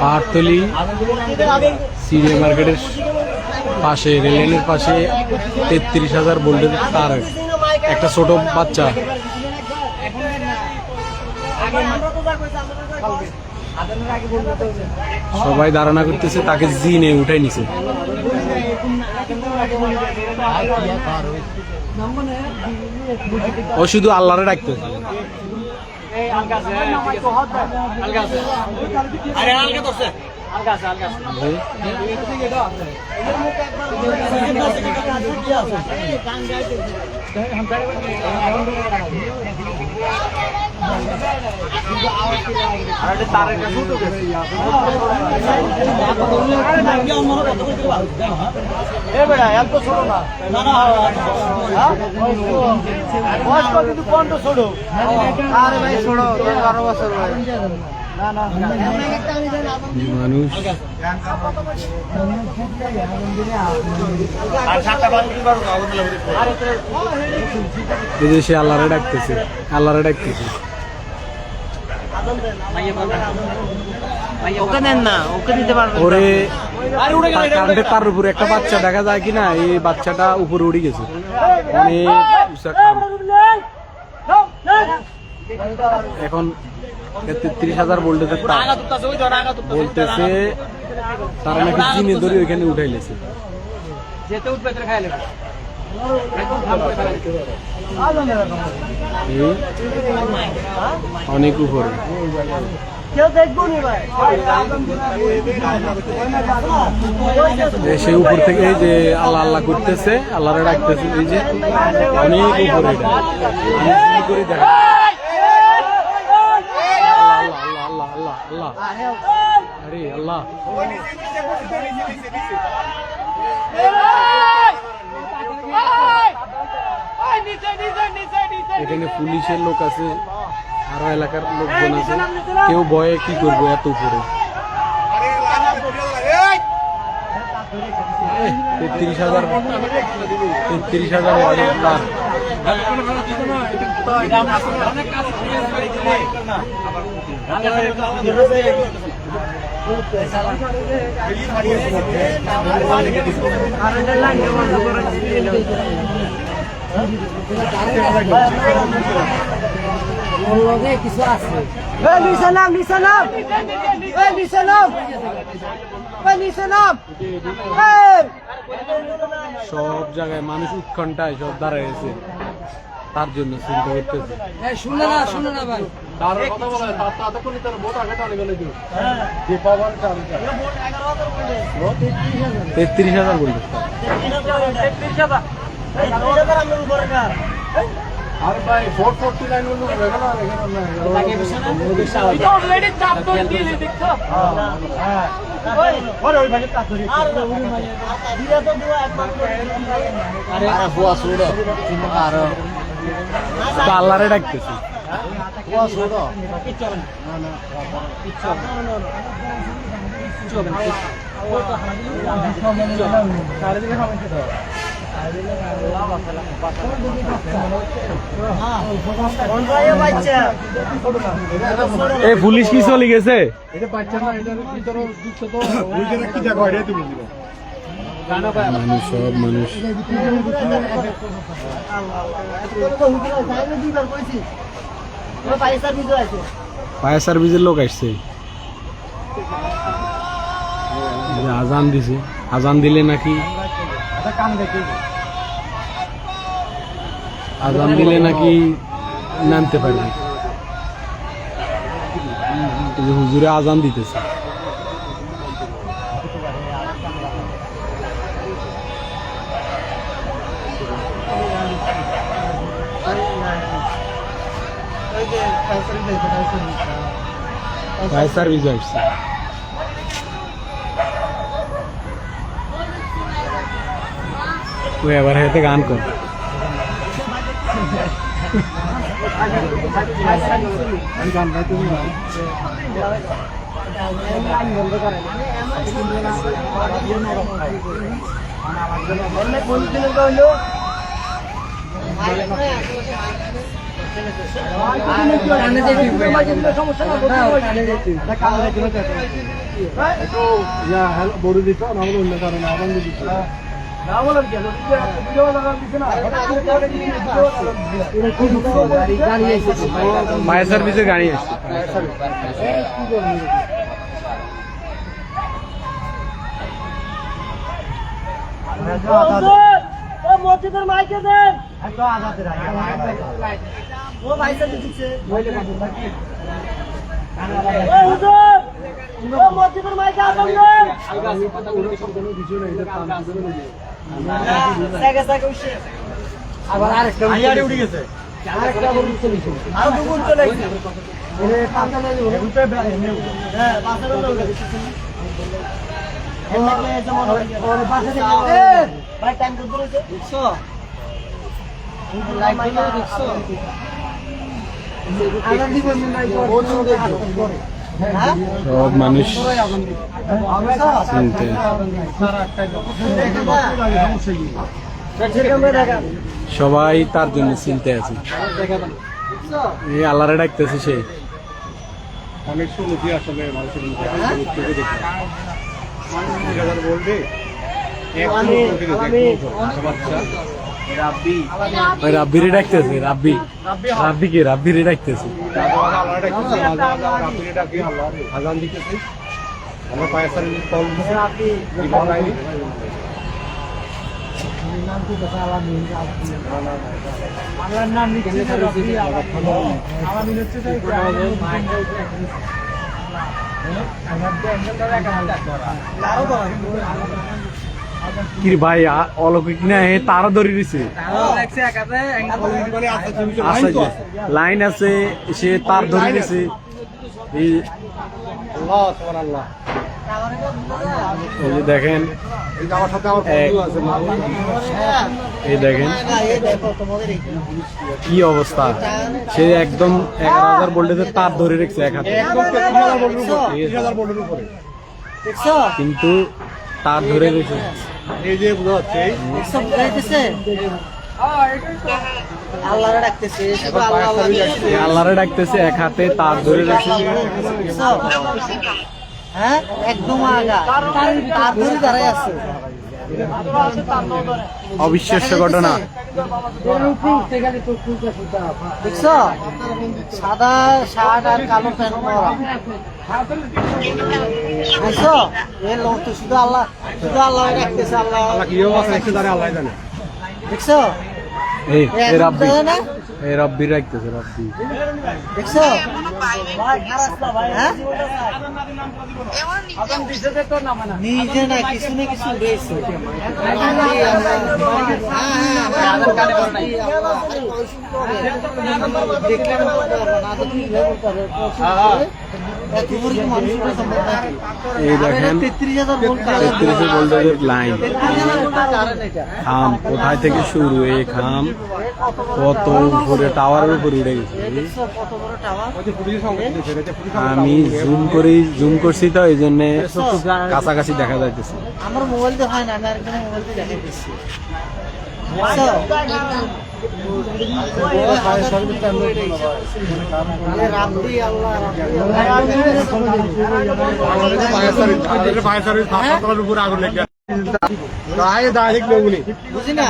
Pahartali Syria মার্কেটের পাশে, রেললাইনের পাশে 33,000 ভোল্টের তার, একটা ছোট বাচ্চা। সবাই ধারণা করতেছে তাকে জিনে উঠাই নিছে। ও শুধু আল্লাহরে ডাকতেছে। মানুষ সে আল্লাহরে ডাকতেছে, আল্লাহরে ডাকতেছে। ওরে কারেন্টের তার উপরে একটা বাচ্চা দেখা যায় কিনা, এই বাচ্চাটা উপরে উড়ে গেছে। এখন 33,000 ভোল্টের তার, বলতেছে তারা নাকি জিনে ধরে ওইখানে উঠাইলেছে। অনেক উপরে সেই উপর থেকে এই যে আল্লাহ আল্লাহ করতেছে, আল্লাহরে ডাকতেছে। এই যে অনেক উপরে করে দেখা, আল্লাহ আল্লাহ আল্লাহ, আরে আল্লাহ। এখানে পুলিশের লোক আছে, আরো এলাকার লোকজন আছে। কেউ ভয়ে কি করবো এত উপরে। 33,000 ওয়াটের তার। সব জায়গায় মানুষ উৎকণ্ঠায় সব দাঁড়ায় আছে, তার জন্য চিন্তা করতেছে। 33,000 বলতে আর ভাই 449 বললো আল্লাহরে ডাকতেছি। এই পুলিশ কি চলে গেছে? মানুষ সব মানুষ ফায়ার সার্ভিসের লোক আসছে, আজান দিছে। আজান দিলে নাকি নামতে পারবে। হুজুরে আজান দিতেছে। ফায়ার সার্ভিস আসছে। তুই এবার হাতে গান কর। বড় দিত না অন্য কারণে আবার দিত ফায়ার সার্ভিসের গাড়ি আসছে। মসজিদের মাইকে দেন ও ভাইসা দিচ্ছে ও মসজিদের মাইকে আদম দেন আবার আরেকটা উঠে গেছে আরেকটা চলে গেছে আর দুগুণ চলে গেছে এর পাঁচটা লাগে হ্যাঁ পাঁচটা লাগে ওর পাশে থেকে ভাই টাইম কত রয়েছে 100 লাইক দিলে 100 আগাম দিবেন নাই পরে সব মানুষ চিনতে সবাই তার জন্য চিনতে আছে। এই আল্লাহরে ডাকতেছে সে অনেক সুন্দর আসলে মানুষের বলবে রাব্বিরে ডাকতেছে রাব্বি রাব্বিকে রাব্বিরে ডাকতেছে আজান দিতেছে আমরা ফায়ার সার্ভিস কল দিছি আল্লাহর নাম নিচ্ছে রাব্বি আমার নিচ্ছে কি ভাই অলৌকিক না তারা ধরে দিছে লাইন আছে সে তার ধরে দিছে এই যে দেখেন এই দেখেন কি অবস্থা সে একদম 11,000 ভোল্টেজের তার ধরে রেখেছে এক হাতে কিন্তু তার ধরে রেখেছে এই যে বোঝা যাচ্ছে আল্লাহরে ডাকতেছে এক হাতে তার ধরে রেখেছে হ্যাঁ একদম আগা তার ধরে দাঁড়ায় আছে অবিশ্বাস্য ঘটনা দেখছো সাদা শার্ট আর কালো প্যান্ট পরা দেখছো এর লোক তো শুধু আল্লাহ রাখতেছে আল্লাহ দেখছো এই রাব্বি এই রাব্বি রাখতেছে রাব্বি দেখছো নিজে না কিছু না কিছু রয়েছে এই দেখেন 33 ভোল্টেজের লাইন খাম কোথায় থেকে শুরু এই খাম কত উপরে টাওয়ারের উপরে উঠে গেছে আমি জুম করছি তো এই জন্য কাছাকাছি দেখা যাইতেছে আমার মোবাইল তো হয় না আমি আরেকজনের মোবাইল দিয়ে দেখাইতেছি বুঝি না